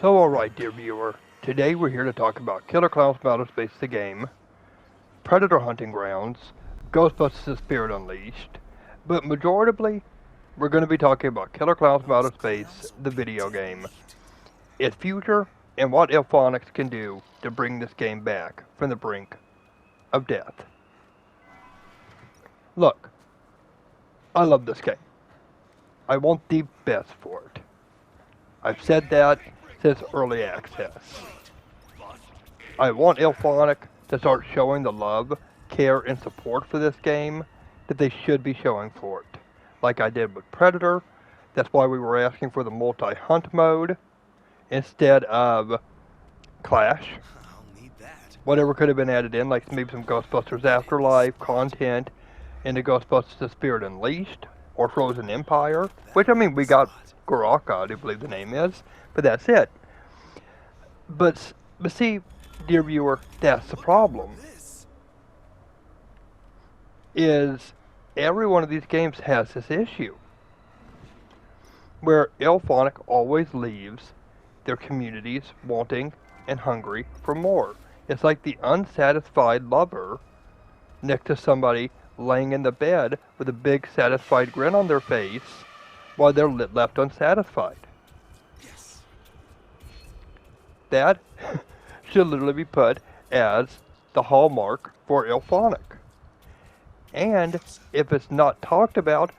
So alright dear viewer, today we're here to talk about Killer Klowns from Outer Space the game, Predator Hunting Grounds, Ghostbusters The Spirit Unleashed, but majoritively we're going to be talking about Killer Klowns from Outer Space, the video game, its future, and what Elphonics can do to bring this game back from the brink of death. Look, I love this game. I want the best for it. I've said that since early access. I want Elphonic to start showing the love, care, and support for this game that they should be showing for it. Like I did with Predator, that's why we were asking for the multi-hunt mode instead of Clash. Whatever could have been added in, like maybe some Ghostbusters Afterlife content into Ghostbusters The Spirit Unleashed or Frozen Empire, which I mean we got Goraka, I do believe the name is, but that's it. But see, dear viewer, that's the problem. Is every one of these games has this issue where Elphonic always leaves their communities wanting and hungry for more. It's like the unsatisfied lover next to somebody laying in the bed with a big satisfied grin on their face while they're left unsatisfied. That should literally be put as the hallmark for Elphonic. And if it's not talked about,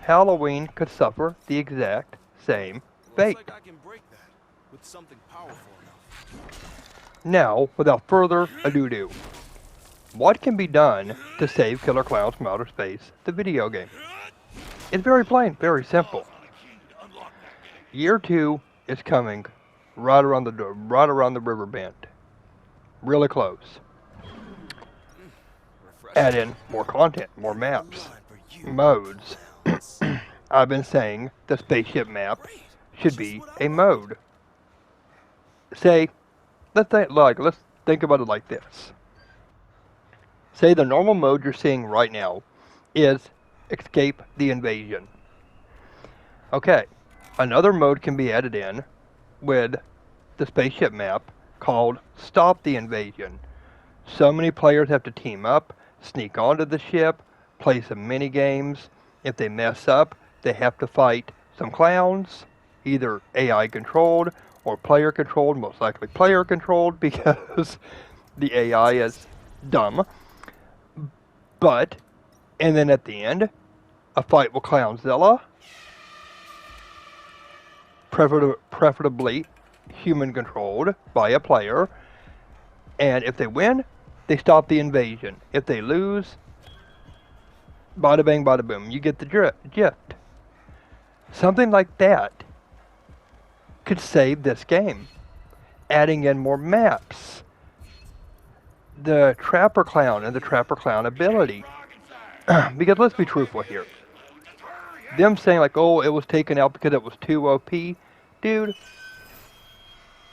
Halloween could suffer the exact same fate. Looks like I can break that with something powerful enough. Now, without further ado, what can be done to save Killer Klowns from Outer Space, the video game? It's very plain, very simple. Year 2 is coming right around the river bend. Really close. Add in more content, more maps, modes. I've been saying the spaceship map should be a mode. Say, let's think about it like this. Say the normal mode you're seeing right now is Escape the Invasion. Okay, another mode can be added in with the spaceship map called Stop the Invasion. So many players have to team up, sneak onto the ship, play some mini games. If they mess up, they have to fight some clowns, either AI controlled or player controlled, most likely player controlled because the AI is dumb. And then at the end, a fight with Clownzilla, preferably human-controlled by a player. And if they win, they stop the invasion. If they lose, bada bang, bada boom. You get the gift. Something like that could save this game. Adding in more maps. The Trapper Clown and the Trapper Clown ability. Because let's be truthful here. Them saying like, oh, it was taken out because it was too OP. Dude,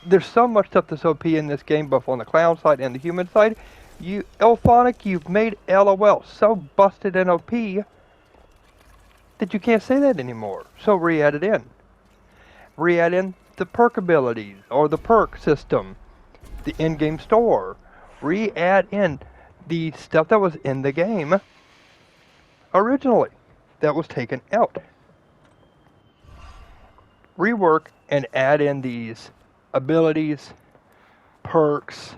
there's so much stuff that's OP in this game, both on the clown side and the human side. Elphonic, you've made LOL so busted and OP that you can't say that anymore. So re-add it in. Re-add in the perk abilities, or the perk system, the in-game store. Re-add in the stuff that was in the game originally that was taken out. Rework and add in these abilities, perks,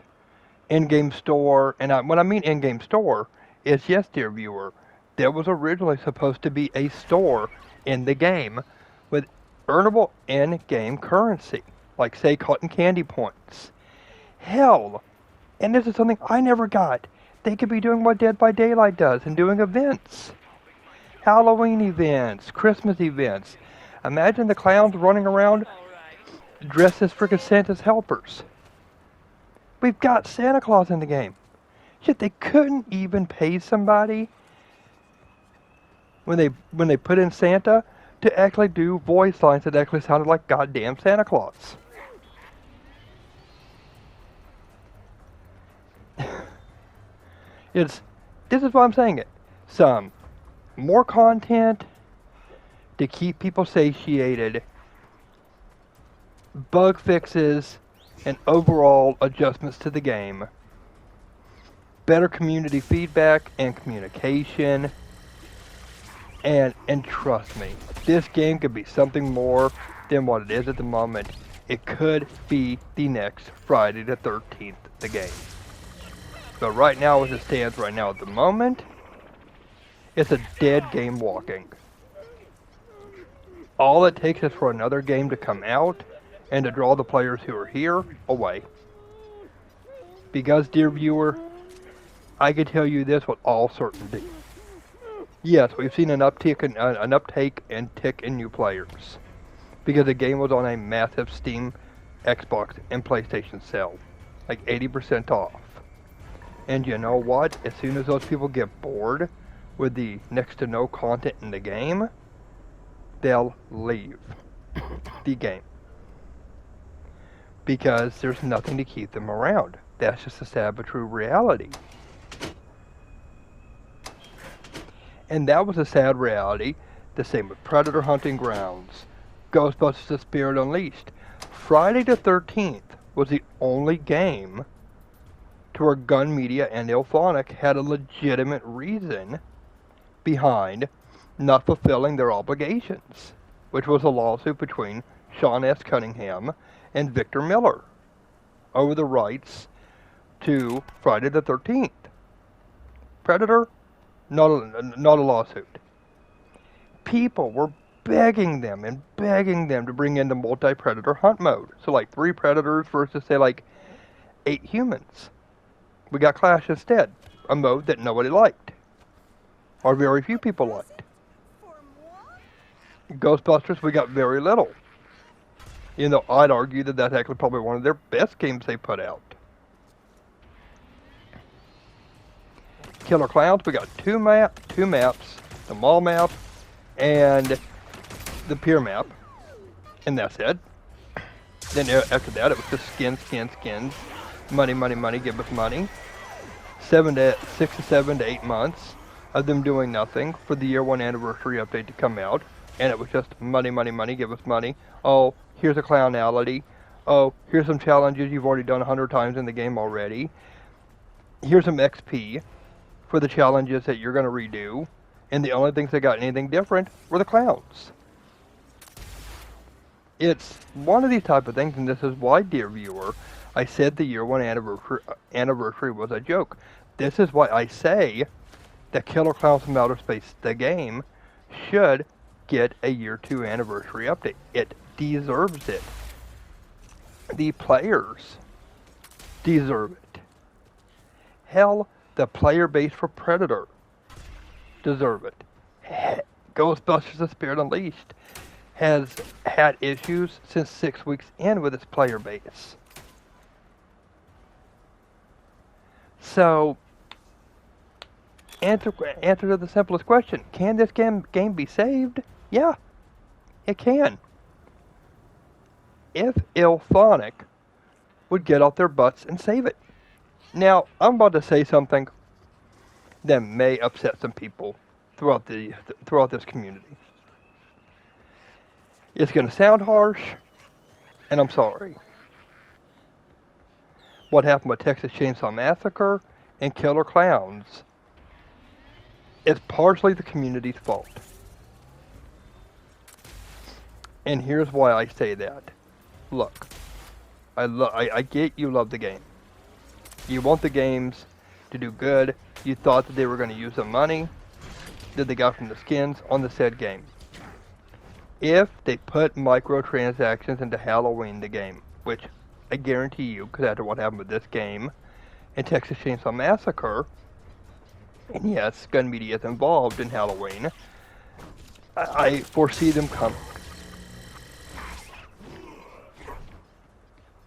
in-game store. And when I mean in-game store, is yes, dear viewer, there was originally supposed to be a store in the game with earnable in-game currency, like say cotton candy points. Hell, and this is something I never got. They could be doing what Dead by Daylight does and doing events. Halloween events, Christmas events. Imagine the clowns running around dressed as freaking Santa's helpers. We've got Santa Claus in the game. Shit, they couldn't even pay somebody when they put in Santa to actually do voice lines that actually sounded like goddamn Santa Claus. This is why I'm saying it. Some more content to keep people satiated bug fixes, and overall adjustments to the game, better community feedback and communication, and trust me, this game could be something more than what it is at the moment. It could be the next Friday the 13th, the game. But right now, as it stands right now at the moment, it's a dead game walking. All it takes is for another game to come out and to draw the players who are here away. Because, dear viewer, I can tell you this with all certainty. Yes, we've seen an uptake and tick in new players. Because the game was on a massive Steam, Xbox, and PlayStation sale. Like 80% off. And you know what? As soon as those people get bored with the next to no content in the game, they'll leave the game. Because there's nothing to keep them around. That's just a sad but true reality. And that was a sad reality. The same with Predator Hunting Grounds, Ghostbusters: The Spirit Unleashed. Friday the 13th was the only game to where Gun Media and IllFonic had a legitimate reason behind not fulfilling their obligations, which was a lawsuit between Sean S. Cunningham and Victor Miller over the rights to Friday the 13th. Predator, not a lawsuit. People were begging them to bring in the multi-predator hunt mode. So like 3 predators versus say like 8 humans. We got Clash instead, a mode that nobody liked, or very few people liked. Ghostbusters, we got very little. You know, I'd argue that that's actually probably one of their best games they put out. Killer Klowns, we got two maps, the mall map and the pier map, and that's it. Then after that, it was just skins, money, give us money. 6 to 7 to 8 months of them doing nothing for the year 1 anniversary update to come out, and it was just money, give us money. Oh, here's a clownality. Oh, here's some challenges you've already done 100 times in the game already. Here's some XP for the challenges that you're going to redo, and the only things that got anything different were the clowns. It's one of these type of things, and this is why, dear viewer, I said the year 1 anniversary was a joke. This is why I say that Killer Klowns from Outer Space, the game, should get a year 2 anniversary update. It deserves it. The players deserve it. Hell, the player base for Predator deserve it. Ghostbusters: The Spirit Unleashed has had issues since 6 weeks in with its player base. So, answer to the simplest question: can this game be saved? Yeah, it can. If IllFonic would get off their butts and save it. Now, I'm about to say something that may upset some people throughout this community. It's going to sound harsh, and I'm sorry. What happened with Texas Chainsaw Massacre and Killer Klowns is partially the community's fault. And here's why I say that. Look, I get you love the game. You want the games to do good. You thought that they were going to use the money that they got from the skins on the said game. If they put microtransactions into Halloween the game, which I guarantee you, because after what happened with this game and Texas Chainsaw Massacre, and yes, Gun Media is involved in Halloween, I foresee them coming.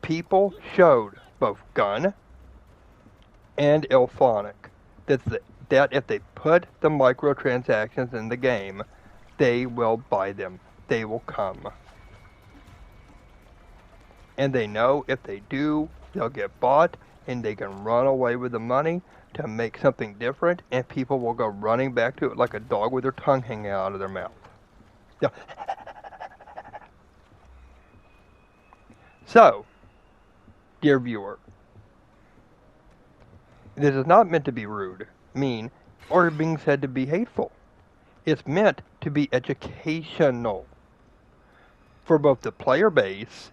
People showed both Gun and IllFonic that if they put the microtransactions in the game, they will buy them. They will come. And they know if they do, they'll get bought, and they can run away with the money to make something different, and people will go running back to it like a dog with their tongue hanging out of their mouth. Yeah. So, dear viewer, this is not meant to be rude, mean, or being said to be hateful. It's meant to be educational for both the player base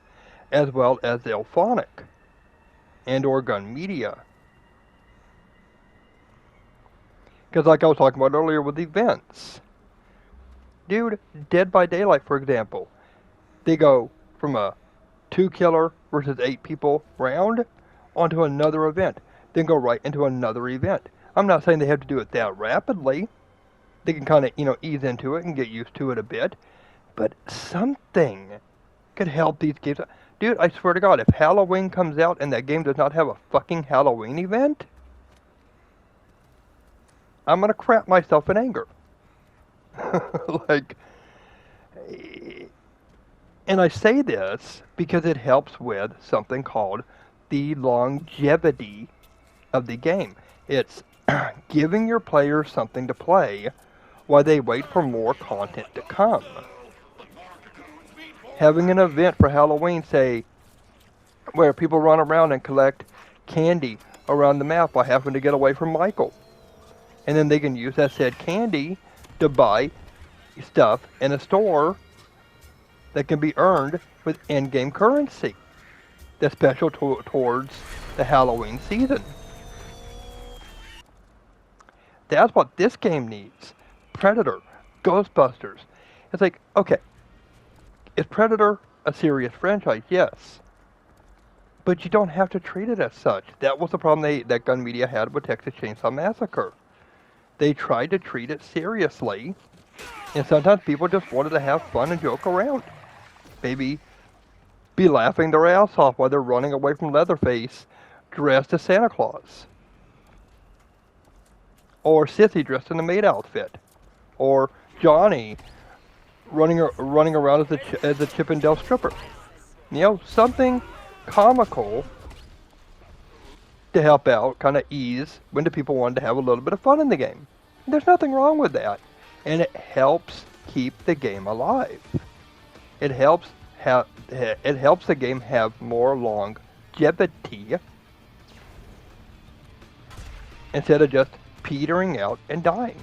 as well as the Elphonic and or gun media. Because like I was talking about earlier with events. Dude, Dead by Daylight, for example, they go from a 2-killer versus 8 people round onto another event, then go right into another event. I'm not saying they have to do it that rapidly. They can kind of, ease into it and get used to it a bit. But something could help these games. Dude, I swear to God, if Halloween comes out and that game does not have a fucking Halloween event, I'm going to crap myself in anger. Like, and I say this because it helps with something called the longevity of the game. It's giving your players something to play while they wait for more content to come. Having an event for Halloween, say, where people run around and collect candy around the map while having to get away from Michael. And then they can use that said candy to buy stuff in a store that can be earned with in-game currency that's special towards the Halloween season. That's what this game needs. Predator, Ghostbusters. It's like, okay, is Predator a serious franchise? Yes. But you don't have to treat it as such. That was the problem that Gun Media had with Texas Chainsaw Massacre. They tried to treat it seriously, and sometimes people just wanted to have fun and joke around. Maybe be laughing their ass off while they're running away from Leatherface dressed as Santa Claus. Or Sissy dressed in a maid outfit. Or Johnny running around as a Chippendale stripper. Something comical to help out, kind of ease when the people wanted to have a little bit of fun in the game. There's nothing wrong with that. And it helps keep the game alive. It helps the game have more longevity instead of just petering out and dying.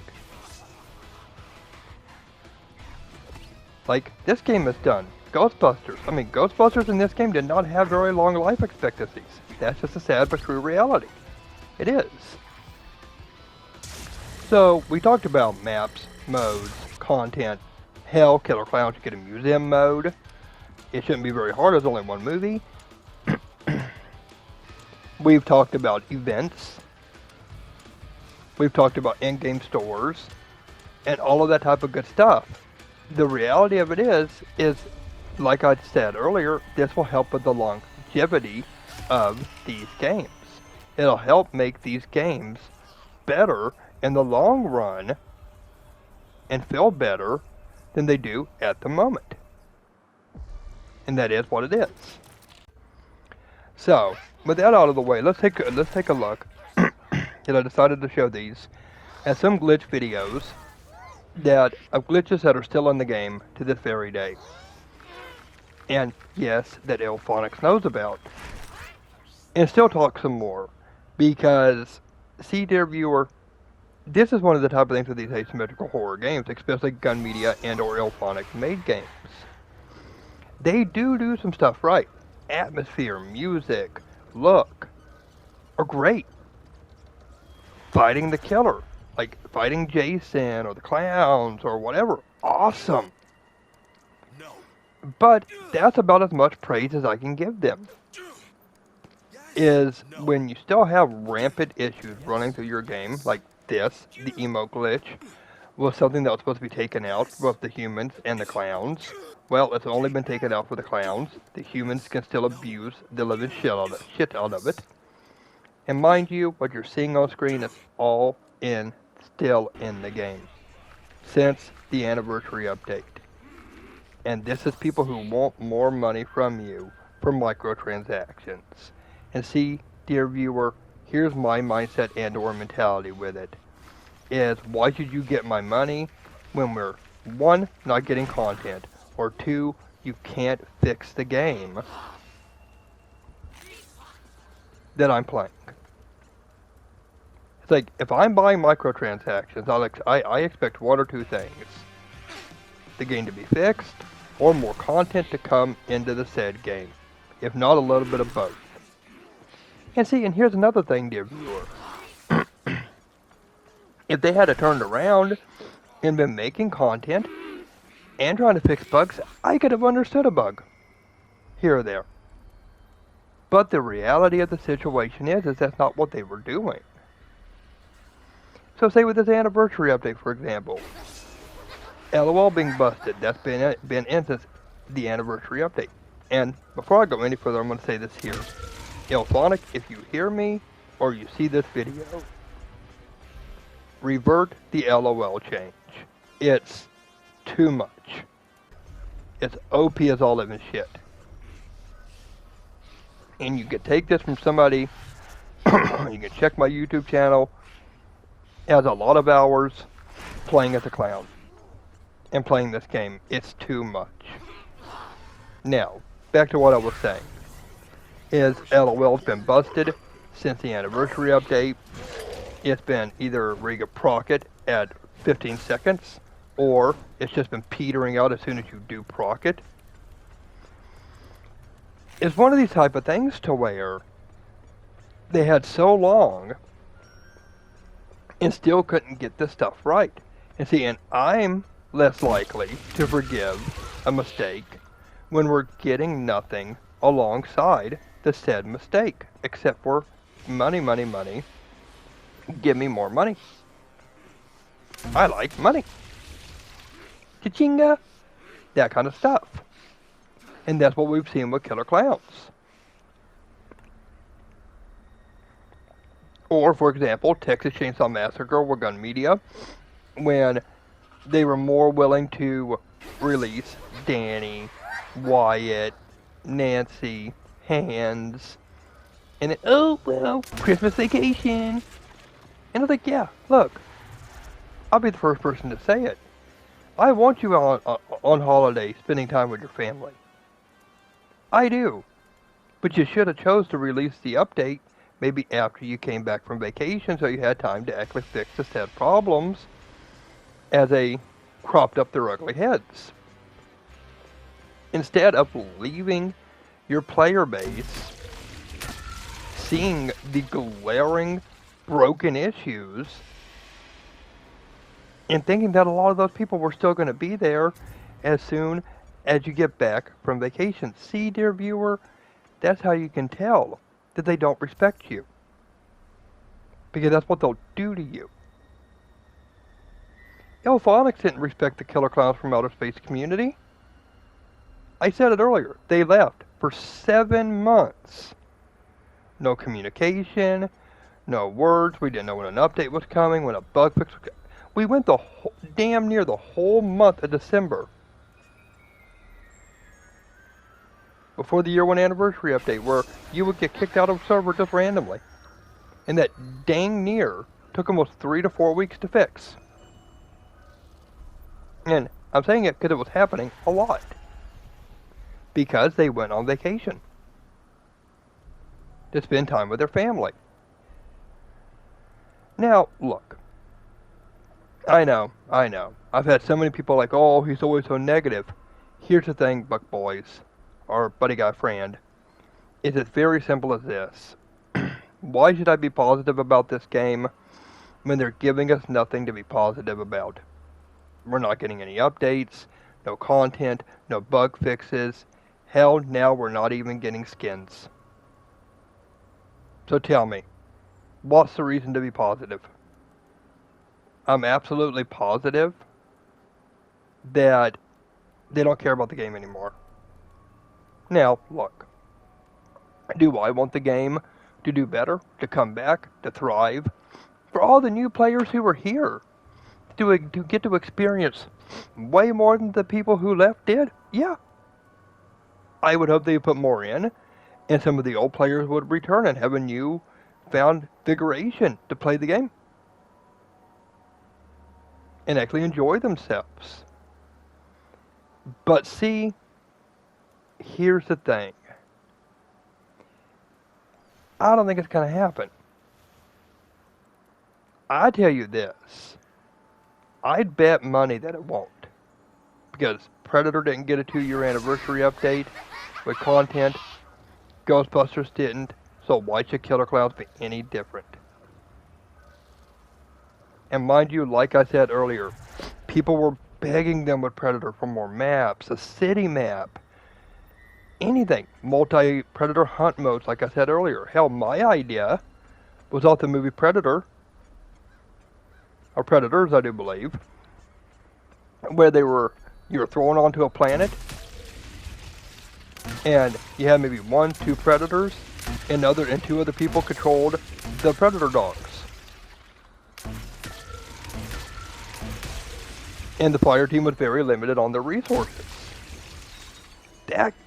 Like this game has done. Ghostbusters in this game did not have very long life expectancies. That's just a sad but true reality. It is. So, we talked about maps, modes, content. Hell, Killer Klowns should get a museum mode. It shouldn't be very hard, there's only one movie. We've talked about events. We've talked about in-game stores. And all of that type of good stuff. The reality of it is like I said earlier, this will help with the longevity of these games. It'll help make these games better in the long run and feel better than they do at the moment. And that is what it is. So, with that out of the way, let's take a look. And I decided to show these as some glitch videos of glitches that are still in the game to this very day. And yes, that Elphonics knows about. And still talk some more. Because, see dear viewer, this is one of the type of things with these asymmetrical horror games, especially Gun Media and or Elphonic made games. They do some stuff right. Atmosphere, music, look, are great. Fighting the killer, like fighting Jason or the Klowns or whatever, awesome. No. But that's about as much praise as I can give them. Is when you still have rampant issues running through your game, like this, the emo glitch, was something that was supposed to be taken out for both the humans and the Klowns. Well, it's only been taken out for the Klowns. The humans can still abuse the living shit out of it. And mind you, what you're seeing on screen is all still in the game since the anniversary update. And this is people who want more money from you for microtransactions. And see, dear viewer, here's my mindset and or mentality with it. Is why should you get my money when we're, 1, not getting content, or 2, you can't fix the game that I'm playing. It's like, if I'm buying microtransactions, I expect one or two things. The game to be fixed, or more content to come into the said game. If not, a little bit of both. And see, and here's another thing, dear viewer. If they had turned around and been making content and trying to fix bugs, I could have understood a bug here or there. But the reality of the situation is that's not what they were doing. So say with this anniversary update, for example, LOL being busted, that's been in since the anniversary update. And before I go any further, I'm going to say this here. Ilphonic, if you hear me or you see this video, revert the LOL change. It's too much. It's OP as all living shit. And you can take this from somebody, you can check my YouTube channel, has a lot of hours playing as a clown and playing this game. It's too much. Now, back to what I was saying. Is LOL's been busted since the anniversary update. It's been either proc it at 15 seconds, or it's just been petering out as soon as you do proc it. It's one of these type of things to where they had so long and still couldn't get this stuff right. And see, and I'm less likely to forgive a mistake when we're getting nothing alongside the said mistake, except for money, money, money. Give me more money. I like money. Cha-chinga. That kind of stuff. And that's what we've seen with Killer Klowns. Or, for example, Texas Chainsaw Massacre with Gun Media, when they were more willing to release Danny, Wyatt, Nancy, Hands, and then, oh, well, Christmas Vacation. And I was like, yeah, look, I'll be the first person to say it. I want you on holiday spending time with your family. I do. But you should have chose to release the update maybe after you came back from vacation so you had time to actually fix the said problems as they cropped up their ugly heads. Instead of leaving your player base seeing the glaring broken issues and thinking that a lot of those people were still going to be there as soon as you get back from vacation. See, dear viewer, that's how you can tell that they don't respect you. Because that's what they'll do to you. Ilphonics didn't respect the Killer Klowns from Outer Space community. I said it earlier. They left for 7 months. No communication, no words. We didn't know when an update was coming, when a bug fix was coming. We went damn near the whole month of December before the year 1 anniversary update, where you would get kicked out of a server just randomly. And that dang near took almost 3 to 4 weeks to fix. And I'm saying it because it was happening a lot. Because they went on vacation to spend time with their family. Now, look. I know. I've had so many people like, oh, he's always so negative. Here's the thing, Buck Boys, or Buddy Guy Friend. It's as very simple as this. Why should I be positive about this game when they're giving us nothing to be positive about? We're not getting any updates, no content, no bug fixes. Hell, now we're not even getting skins. So tell me, what's the reason to be positive? I'm absolutely positive that they don't care about the game anymore. Now, look, do I want the game to do better, to come back, to thrive? For all the new players who are here, to get to experience way more than the people who left did? Yeah. I would hope they would put more in, and some of the old players would return and have a new found vigoration to play the game and actually enjoy themselves. But see, here's the thing. I don't think it's going to happen. I tell you this, I'd bet money that it won't. Because Predator didn't get a 2-year anniversary update with content, Ghostbusters didn't, so why should Killer Klowns be any different? And mind you, like I said earlier, people were begging them with Predator for more maps, a city map, anything, multi-Predator hunt modes, like I said earlier. Hell, my idea was off the movie Predator, or Predators, I do believe, where you were thrown onto a planet, and you had maybe 1, 2 Predators, and 2 other people controlled the Predator dogs. And the fire team was very limited on their resources.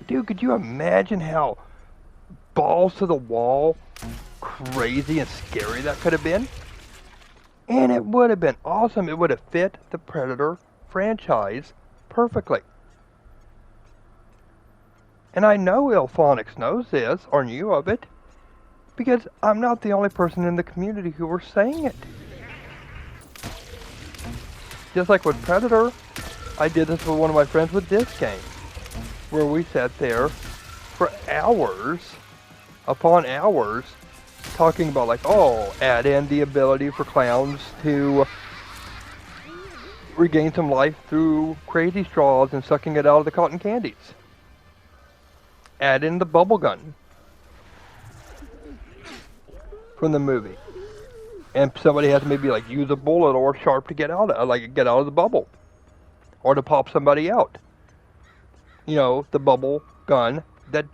Dude, could you imagine how balls to the wall, crazy and scary that could have been? And it would have been awesome. It would have fit the Predator franchise perfectly. And I know Ilphonics knows this, or knew of it, because I'm not the only person in the community who were saying it. Just like with Predator, I did this with one of my friends with this game, where we sat there for hours upon hours talking about, like, oh, add in the ability for clowns to regain some life through crazy straws and sucking it out of the cotton candies. Add in the bubble gun from the movie. And somebody has to maybe like use a bullet or sharp to get out of the bubble, or to pop somebody out. You know, the bubble gun that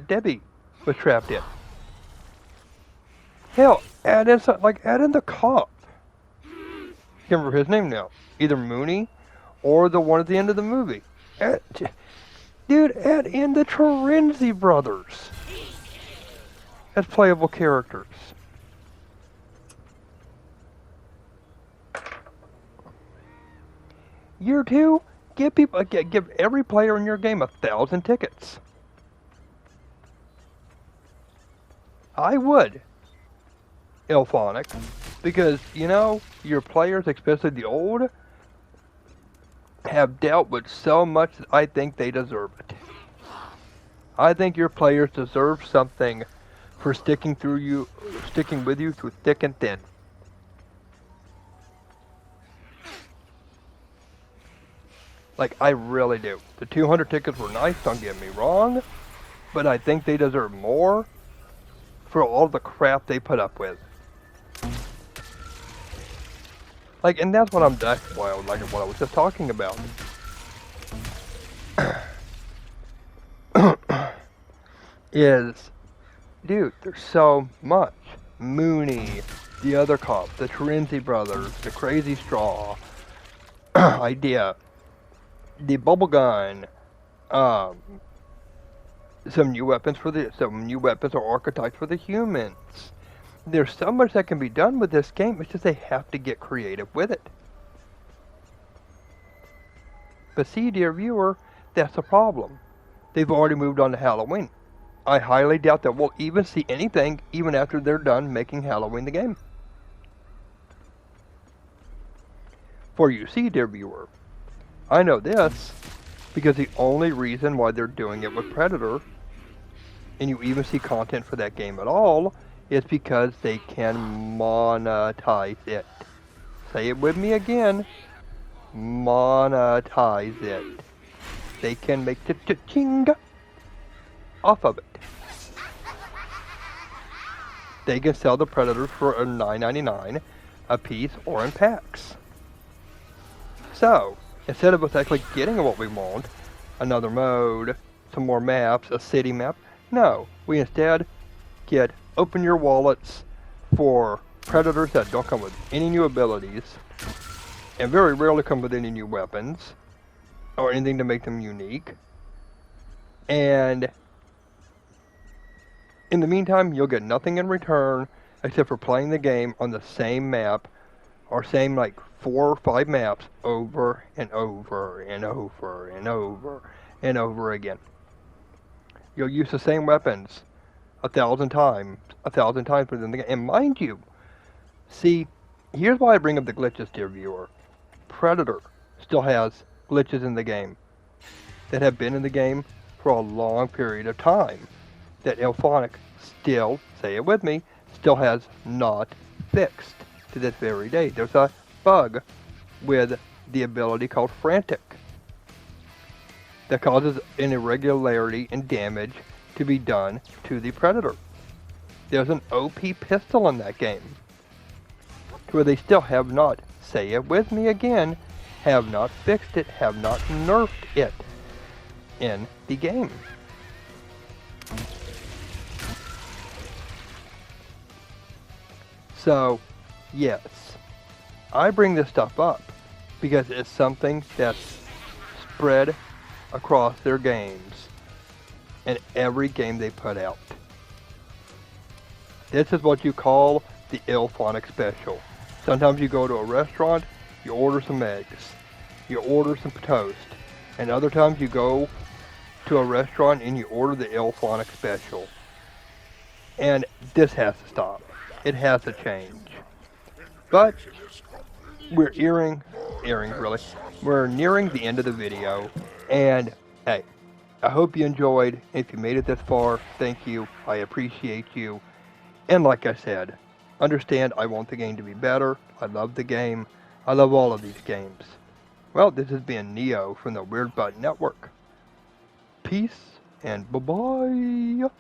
Debbie was trapped in. Hell, add in the cop. Can't remember his name now. Either Mooney or the one at the end of the movie. Dude, add in the Terenzi brothers as playable characters. Year 2, give every player in your game 1,000 tickets. I would, Ilphonic, because, you know, your players, especially the old, have dealt with so much that I think they deserve it. I think your players deserve something for sticking with you through thick and thin. Like, I really do. The 200 tickets were nice, don't get me wrong, but I think they deserve more for all the crap they put up with. Like, and that's what what I was just talking about. Dude, there's so much. Mooney, the other cop, the Terenzi brothers, the Crazy Straw idea, the bubble gun, some new weapons or archetypes for the humans. There's so much that can be done with this game. It's just they have to get creative with it. But see, dear viewer, that's the problem. They've already moved on to Halloween. I highly doubt that we'll even see anything even after they're done making Halloween the game. For you see, dear viewer, I know this because the only reason why they're doing it with Predator, and you even see content for that game at all, is because they can monetize it. Say it with me again. Monetize it. They can make the cha-ching off of it. They can sell the Predators for $9.99 a piece or in packs. So, instead of us actually getting what we want, another mode, some more maps, a city map, no, we instead get open your wallets for Predators that don't come with any new abilities, and very rarely come with any new weapons, or anything to make them unique. And in the meantime, you'll get nothing in return except for playing the game on the same map, or same like 4 or 5 maps over and over and over and over and over again. You'll use the same weapons a thousand times within the game. And mind you, see, here's why I bring up the glitches, dear viewer. Predator still has glitches in the game that have been in the game for a long period of time that Elphonic still, say it with me, still has not fixed to this very day. There's a bug with the ability called Frantic that causes an irregularity and damage to be done to the Predator. There's an OP pistol in that game where they still have not, say it with me again, have not fixed it, have not nerfed it in the game. So, yes, I bring this stuff up because it's something that's spread across their games in every game they put out. This is what you call the Elphonic special. Sometimes you go to a restaurant, you order some eggs, you order some toast, and other times you go to a restaurant and you order the Elphonic special. And this has to stop. It has to change. But we're we're nearing the end of the video, and hey, I hope you enjoyed. If you made it this far, thank you. I appreciate you. And like I said, understand I want the game to be better. I love the game. I love all of these games. Well, this has been Neo from the Weird Button Network. Peace and bye-bye.